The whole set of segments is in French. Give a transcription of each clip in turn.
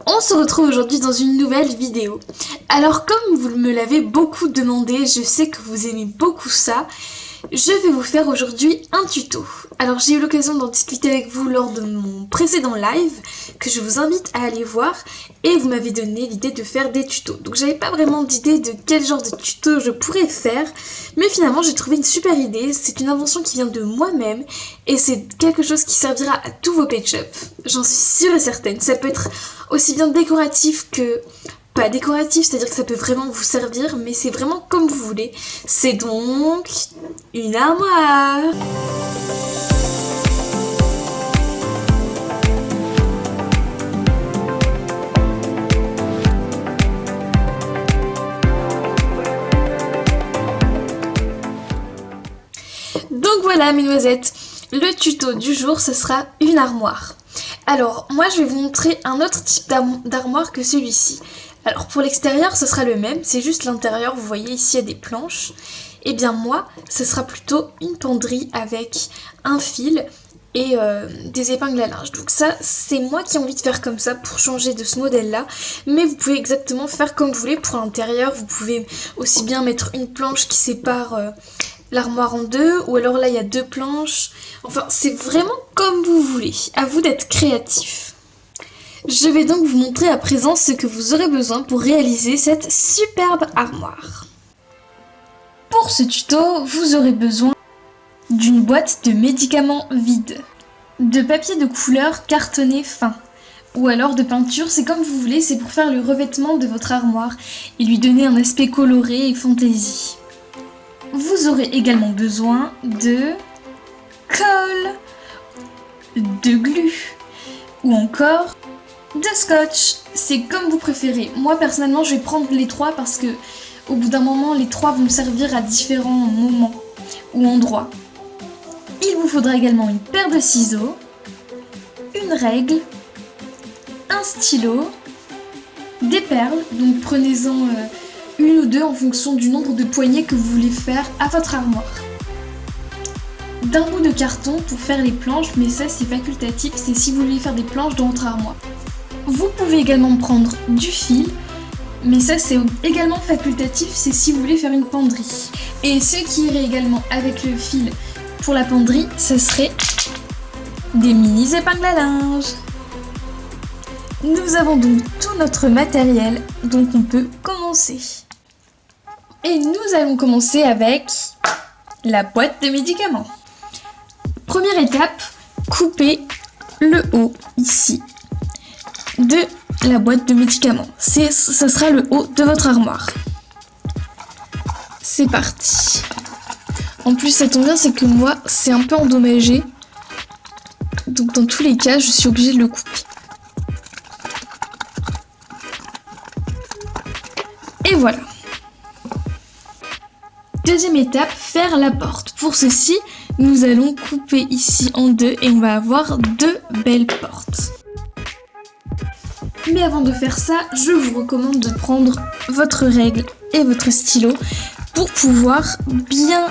On se retrouve aujourd'hui dans une nouvelle vidéo. Alors comme vous me l'avez beaucoup demandé, je sais que vous aimez beaucoup ça, je vais vous faire aujourd'hui un tuto. Alors j'ai eu l'occasion d'en discuter avec vous lors de mon précédent live, que je vous invite à aller voir, et vous m'avez donné l'idée de faire des tutos. Donc j'avais pas vraiment d'idée de quel genre de tuto je pourrais faire, mais finalement j'ai trouvé une super idée. C'est une invention qui vient de moi-même, et c'est quelque chose qui servira à tous vos pet-shops. J'en suis sûre et certaine. Ça peut être aussi bien décoratif que pas décoratif, c'est-à-dire que ça peut vraiment vous servir, mais c'est vraiment comme vous voulez. C'est donc une armoire. Donc voilà mes noisettes, le tuto du jour ce sera une armoire. Alors moi je vais vous montrer un autre type d'armoire que celui-ci. Alors pour l'extérieur ce sera le même, c'est juste l'intérieur, vous voyez ici il y a des planches. Et bien moi ce sera plutôt une penderie avec un fil et des épingles à linge. Donc ça c'est moi qui ai envie de faire comme ça pour changer de ce modèle là. Mais vous pouvez exactement faire comme vous voulez pour l'intérieur. Vous pouvez aussi bien mettre une planche qui sépare l'armoire en deux, ou alors là il y a deux planches. Enfin c'est vraiment comme vous voulez, à vous d'être créatif. Je vais donc vous montrer à présent ce que vous aurez besoin pour réaliser cette superbe armoire. Pour ce tuto, vous aurez besoin d'une boîte de médicaments vide, de papier de couleur cartonné fin, ou alors de peinture, c'est comme vous voulez, c'est pour faire le revêtement de votre armoire et lui donner un aspect coloré et fantaisie. Vous aurez également besoin de colle, de glu ou encore de scotch. C'est comme vous préférez. Moi personnellement je vais prendre les trois parce que au bout d'un moment les trois vont me servir à différents moments ou endroits. Il vous faudra également une paire de ciseaux, une règle, un stylo, des perles, donc prenez-en une ou deux en fonction du nombre de poignées que vous voulez faire à votre armoire. D'un bout de carton pour faire les planches, mais ça c'est facultatif, c'est si vous voulez faire des planches dans votre armoire. Vous pouvez également prendre du fil, mais ça c'est également facultatif, c'est si vous voulez faire une penderie. Et ce qui irait également avec le fil pour la penderie, ce serait des mini épingles à linge. Nous avons donc tout notre matériel, donc on peut commencer. Et nous allons commencer avec la boîte de médicaments. Première étape, coupez le haut ici de la boîte de médicaments. Ce sera le haut de votre armoire. C'est parti. En plus ça tombe bien, c'est que moi c'est un peu endommagé. Donc dans tous les cas je suis obligée de le couper. Et voilà. Deuxième étape, faire la porte. Pour ceci, nous allons couper ici en deux et on va avoir deux belles portes. Mais avant de faire ça, je vous recommande de prendre votre règle et votre stylo pour pouvoir bien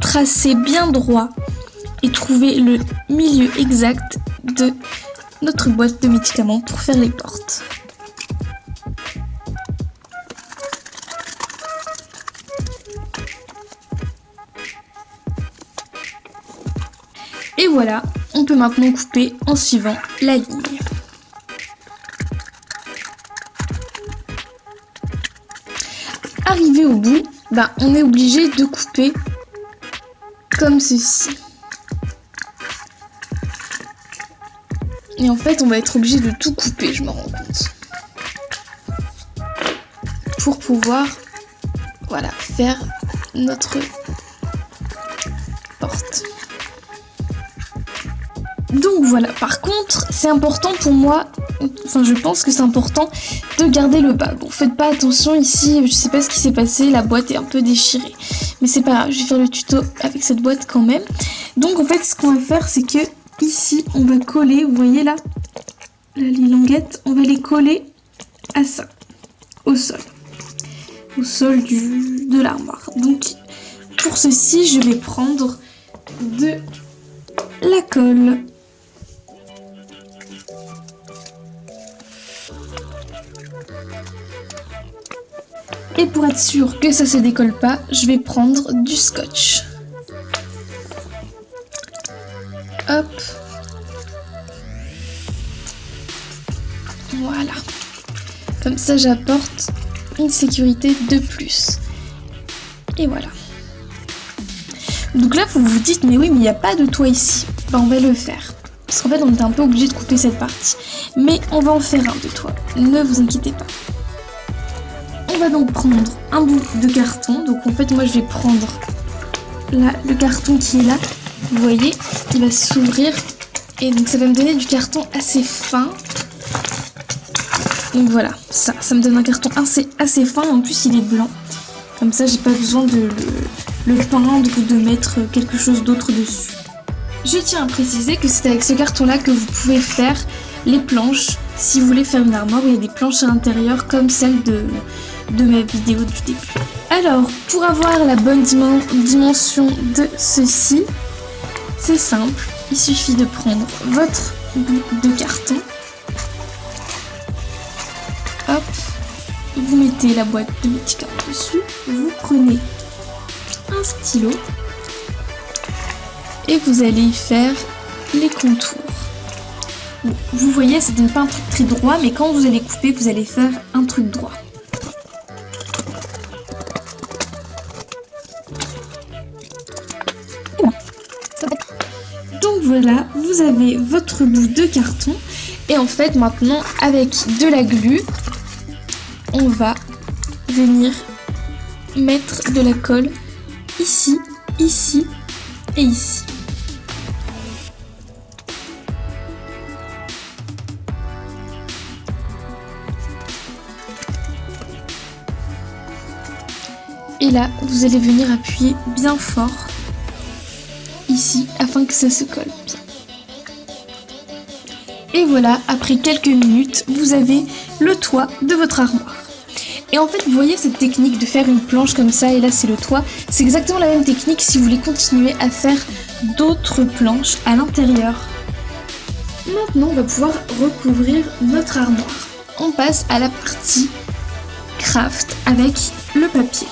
tracer bien droit et trouver le milieu exact de notre boîte de médicaments pour faire les portes. Et voilà, on peut maintenant couper en suivant la ligne. Arrivé au bout, on est obligé de couper comme ceci. Et en fait, on va être obligé de tout couper, je me rends compte. Pour pouvoir, voilà, faire notre porte. Donc voilà, par contre, c'est important pour moi, enfin je pense que c'est important de garder le bas. Bon, faites pas attention ici, je sais pas ce qui s'est passé, la boîte est un peu déchirée. Mais c'est pas grave, je vais faire le tuto avec cette boîte quand même. Donc en fait, ce qu'on va faire, c'est que ici, on va coller, vous voyez là, les languettes, on va les coller à ça, au sol de l'armoire. Donc pour ceci, je vais prendre de la colle. Et pour être sûr que ça se décolle pas, je vais prendre du scotch. Hop. Voilà. Comme ça, j'apporte une sécurité de plus. Et voilà. Donc là, vous vous dites, mais oui, mais il n'y a pas de toit ici. Ben, on va le faire. Parce qu'en fait, on était un peu obligé de couper cette partie. Mais on va en faire un de toit. Ne vous inquiétez pas. On va donc prendre un bout de carton. Donc en fait, moi, je vais prendre là, le carton qui est là. Vous voyez, il va s'ouvrir. Et donc, ça va me donner du carton assez fin. Donc voilà, ça me donne un carton assez fin. En plus, il est blanc. Comme ça, j'ai pas besoin de le peindre ou de mettre quelque chose d'autre dessus. Je tiens à préciser que c'est avec ce carton-là que vous pouvez faire les planches. Si vous voulez faire une armoire où il y a des planches à l'intérieur comme celle de ma vidéo du début. Alors, pour avoir la bonne dimension de ceci, c'est simple. Il suffit de prendre votre bout de carton. Hop, vous mettez la boîte de médicaments dessus, vous prenez un stylo et vous allez y faire les contours. Bon, vous voyez, ça donne pas un truc très droit, mais quand vous allez couper, vous allez faire un truc droit. Donc voilà, vous avez votre bout de carton et en fait maintenant avec de la glu, on va venir mettre de la colle ici, ici et ici. Et là, vous allez venir appuyer bien fort ici afin que ça se colle bien. Et voilà, après quelques minutes, vous avez le toit de votre armoire. Et en fait, vous voyez cette technique de faire une planche comme ça, et là c'est le toit. C'est exactement la même technique si vous voulez continuer à faire d'autres planches à l'intérieur. Maintenant, on va pouvoir recouvrir notre armoire. On passe à la partie craft avec le papier.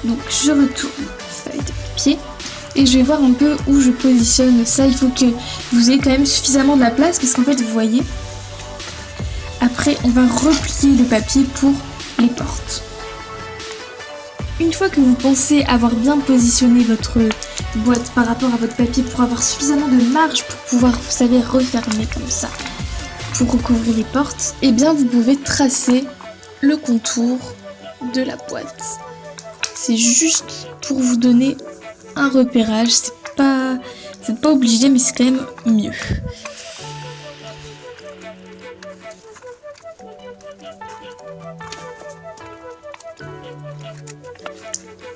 Donc je retourne feuille de papier et je vais voir un peu où je positionne ça. Il faut que vous ayez quand même suffisamment de la place parce qu'en fait, vous voyez, après on va replier le papier pour les portes. Une fois que vous pensez avoir bien positionné votre boîte par rapport à votre papier pour avoir suffisamment de marge pour pouvoir, vous savez, refermer comme ça pour recouvrir les portes, et bien vous pouvez tracer le contour de la boîte. C'est juste pour vous donner un repérage, c'est pas obligé mais c'est quand même mieux.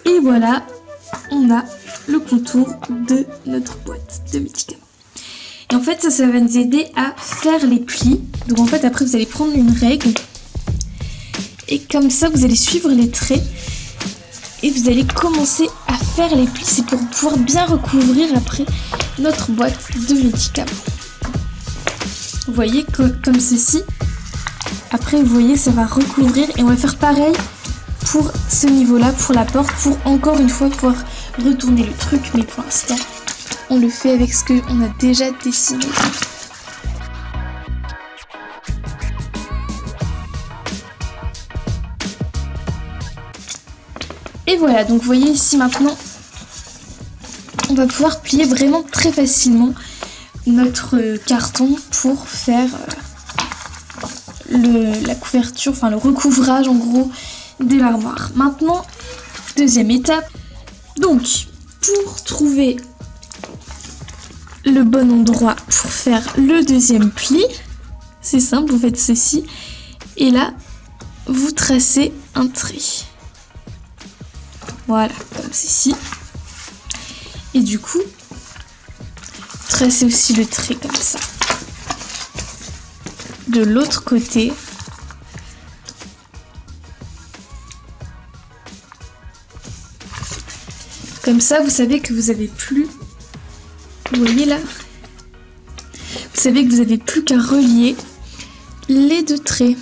Et voilà, on a le contour de notre boîte de médicaments. Et en fait, ça va nous aider à faire les plis. Donc en fait, après, vous allez prendre une règle. Et comme ça, vous allez suivre les traits. Et vous allez commencer à faire les plis. C'est pour pouvoir bien recouvrir après notre boîte de médicaments. Vous voyez, comme ceci. Après, vous voyez, ça va recouvrir. Et on va faire pareil pour ce niveau-là, pour la porte, pour encore une fois pouvoir retourner le truc. Mais pour l'instant, on le fait avec ce qu'on a déjà dessiné. Et voilà, donc vous voyez ici maintenant, on va pouvoir plier vraiment très facilement notre carton pour faire la couverture, enfin le recouvrage en gros de l'armoire. Maintenant, deuxième étape. Donc, pour trouver le bon endroit pour faire le deuxième pli, c'est simple, vous faites ceci. Et là, vous tracez un trait. Voilà, comme ceci. Et du coup, tracez aussi le trait comme ça. De l'autre côté. Comme ça, vous savez que vous avez plus... Vous voyez là? Vous savez que vous n'avez plus qu'à relier les deux traits.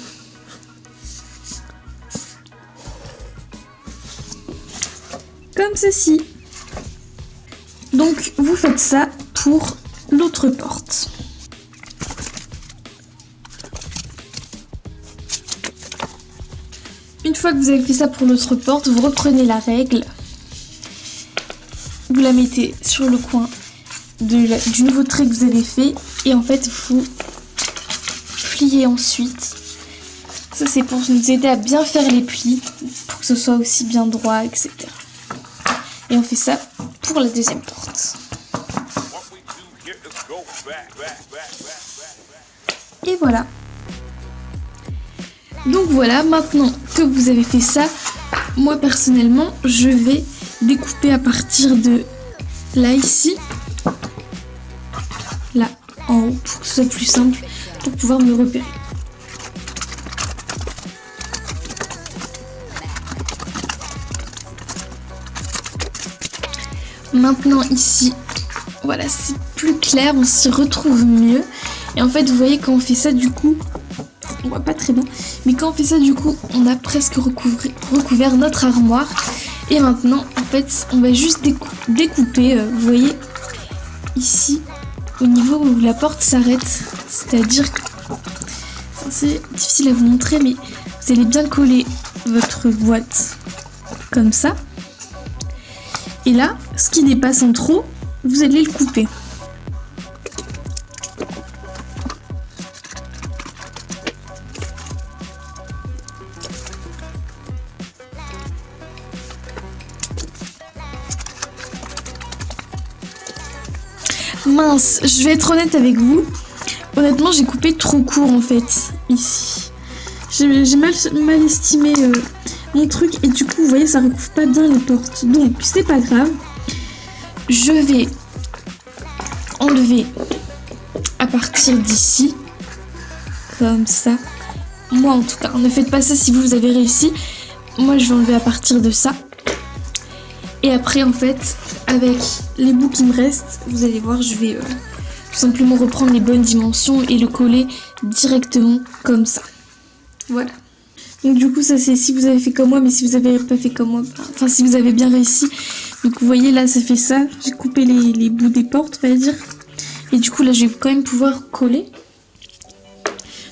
comme ceci. Donc vous faites ça pour l'autre porte. Une fois que vous avez fait ça pour l'autre porte, vous reprenez la règle. Vous la mettez sur le coin du nouveau trait que vous avez fait. Et en fait, vous pliez ensuite. Ça, c'est pour nous aider à bien faire les plis, pour que ce soit aussi bien droit, etc. Et on fait ça pour la deuxième porte. Et voilà. Donc voilà, maintenant que vous avez fait ça, moi personnellement, je vais découper à partir de là, ici. Là, en haut, pour que ce soit plus simple, pour pouvoir me repérer. Maintenant ici, voilà, c'est plus clair, on s'y retrouve mieux. Et en fait, vous voyez, quand on fait ça, du coup, on voit pas très bien, mais quand on fait ça, du coup, on a presque recouvert notre armoire. Et maintenant, en fait, on va juste découper, vous voyez, ici, au niveau où la porte s'arrête. C'est-à-dire que, c'est difficile à vous montrer, mais vous allez bien coller votre boîte comme ça. Et là, ce qui dépasse en trop, vous allez le couper. Mince, je vais être honnête avec vous. Honnêtement, j'ai coupé trop court en fait, ici. J'ai mal estimé mon truc et du coup, vous voyez, ça recouvre pas bien les portes. Donc, c'est pas grave. Je vais enlever à partir d'ici, comme ça. Moi, en tout cas, ne faites pas ça si vous avez réussi. Moi, je vais enlever à partir de ça. Et après, en fait, avec les bouts qui me restent, vous allez voir, je vais tout simplement reprendre les bonnes dimensions et le coller directement comme ça. Voilà. Donc du coup, ça c'est si vous avez fait comme moi, mais si vous avez pas fait comme moi, enfin si vous avez bien réussi. Donc vous voyez là, ça fait ça. J'ai coupé les bouts des portes, on va dire. Et du coup là, je vais quand même pouvoir coller.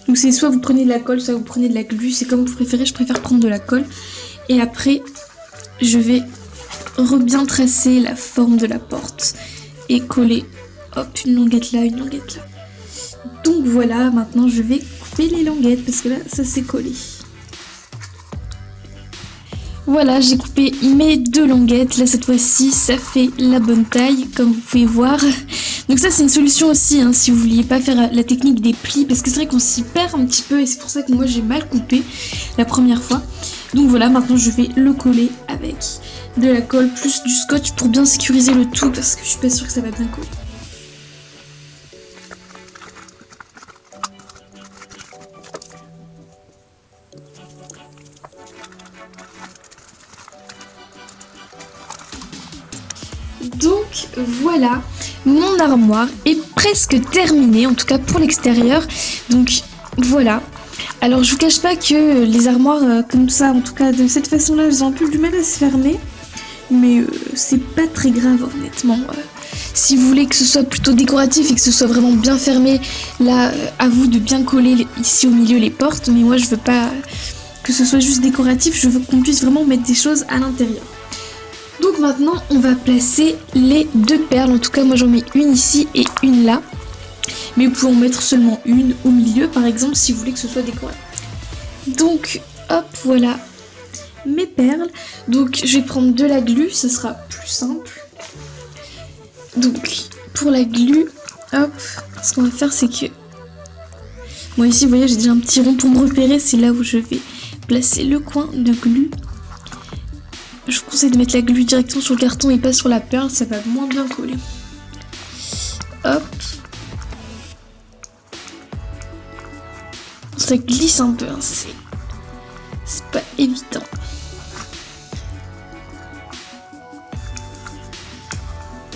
Donc c'est soit vous prenez de la colle, soit vous prenez de la glu. C'est comme vous préférez, je préfère prendre de la colle. Et après, je vais bien tracer la forme de la porte et coller, hop, une languette là, une languette là. Donc voilà, maintenant je vais couper les languettes parce que là, ça s'est collé. Voilà, j'ai coupé mes 2 languettes. Là, cette fois-ci, ça fait la bonne taille, comme vous pouvez voir. Donc ça, c'est une solution aussi, hein, si vous vouliez pas faire la technique des plis, parce que c'est vrai qu'on s'y perd un petit peu, et c'est pour ça que moi, j'ai mal coupé la première fois. Donc voilà, maintenant, je vais le coller avec de la colle plus du scotch pour bien sécuriser le tout, parce que je suis pas sûre que ça va bien coller. Donc voilà, mon armoire est presque terminée, en tout cas pour l'extérieur. Donc voilà. Alors je vous cache pas que les armoires comme ça, en tout cas de cette façon-là, elles ont un peu du mal à se fermer. Mais c'est pas très grave honnêtement. Si vous voulez que ce soit plutôt décoratif et que ce soit vraiment bien fermé, là à vous de bien coller ici au milieu les portes. Mais moi je veux pas que ce soit juste décoratif, je veux qu'on puisse vraiment mettre des choses à l'intérieur. Donc maintenant, on va placer les 2 perles. En tout cas, moi j'en mets une ici et une là. Mais vous pouvez en mettre seulement une au milieu, par exemple, si vous voulez que ce soit décoré. Donc, hop, voilà mes perles. Donc, je vais prendre de la glu, ce sera plus simple. Donc, pour la glu, hop, ce qu'on va faire, c'est que... Moi ici, vous voyez, j'ai déjà un petit rond pour me repérer. C'est là où je vais placer le coin de glu. Je vous conseille de mettre la glu directement sur le carton et pas sur la perle, ça va moins bien coller. Hop. Ça glisse un peu, hein, c'est pas évident.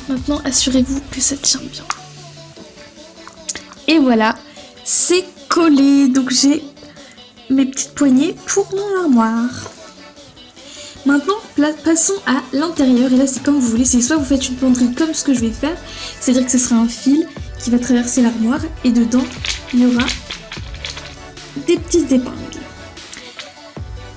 Maintenant, assurez-vous que ça tient bien. Et voilà, c'est collé. Donc j'ai mes petites poignées pour mon armoire. Maintenant, passons à l'intérieur. Et là, c'est comme vous voulez. C'est soit vous faites une penderie comme ce que je vais faire. C'est-à-dire que ce sera un fil qui va traverser l'armoire. Et dedans, il y aura des petites épingles.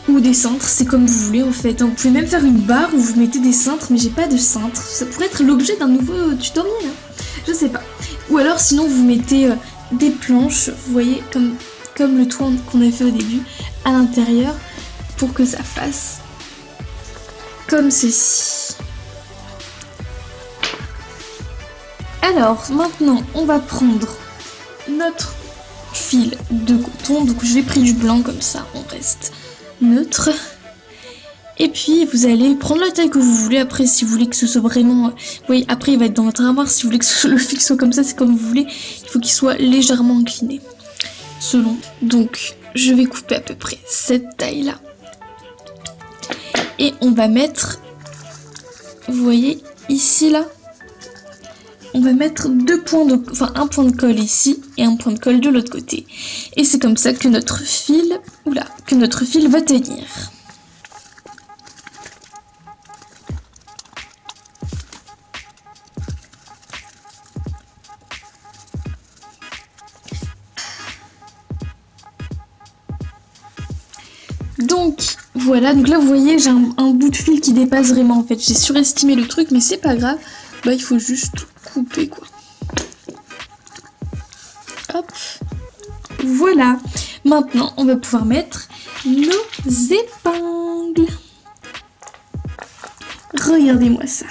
Ou des cintres, c'est comme vous voulez en fait. Vous pouvez même faire une barre où vous mettez des cintres, mais j'ai pas de cintres. Ça pourrait être l'objet d'un nouveau tutoriel, hein. Je sais pas. Ou alors sinon vous mettez des planches, vous voyez, comme le toit qu'on a fait au début, à l'intérieur, pour que ça fasse comme ceci. Alors maintenant on va prendre notre fil de coton. Donc j'ai pris du blanc comme ça, on reste neutre. Et puis vous allez prendre la taille que vous voulez. Après, si vous voulez que ce soit vraiment, oui, après il va être dans votre armoire. Si vous voulez que le fil soit comme ça, c'est comme vous voulez. Il faut qu'il soit légèrement incliné selon. Donc je vais couper à peu près cette taille là et on va mettre, vous voyez ici là, on va mettre un point de colle ici et un point de colle de l'autre côté. Et c'est comme ça que notre fil va tenir. Donc voilà, donc là vous voyez j'ai un bout de fil qui dépasse vraiment en fait. J'ai surestimé le truc mais c'est pas grave, bah il faut juste couper quoi. Hop, voilà. Maintenant on va pouvoir mettre nos épingles. Regardez-moi ça.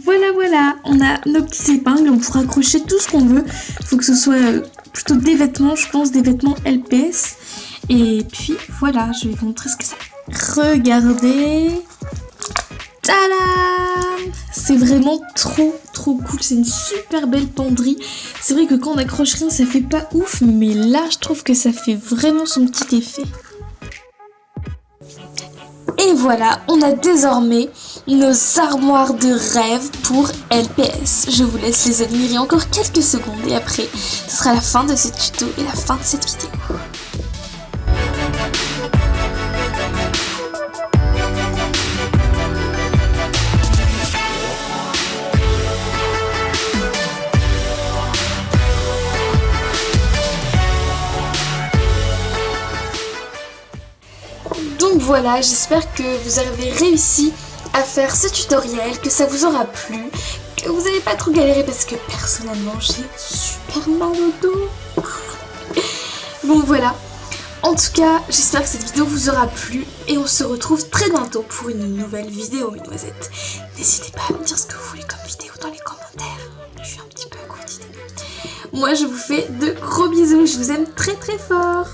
Voilà, on a nos petites épingles, on pourra accrocher tout ce qu'on veut. Il faut que ce soit plutôt des vêtements, je pense, des vêtements LPS. Et puis voilà, je vais vous montrer ce que ça. Regardez. Tadam! C'est vraiment trop cool, c'est une super belle penderie. C'est vrai que quand on accroche rien, ça fait pas ouf, mais là, je trouve que ça fait vraiment son petit effet. Et voilà, on a désormais nos armoires de rêve pour LPS. Je vous laisse les admirer encore quelques secondes et après, ce sera la fin de ce tuto et la fin de cette vidéo. Donc voilà, j'espère que vous avez réussi à faire ce tutoriel, que ça vous aura plu, que vous n'avez pas trop galéré parce que personnellement j'ai super mal au dos. Bon voilà, en tout cas j'espère que cette vidéo vous aura plu et on se retrouve très bientôt pour une nouvelle vidéo mes noisettes. N'hésitez pas à me dire ce que vous voulez comme vidéo dans les commentaires, je suis un petit peu à court d'idées. Moi je vous fais de gros bisous, je vous aime très fort.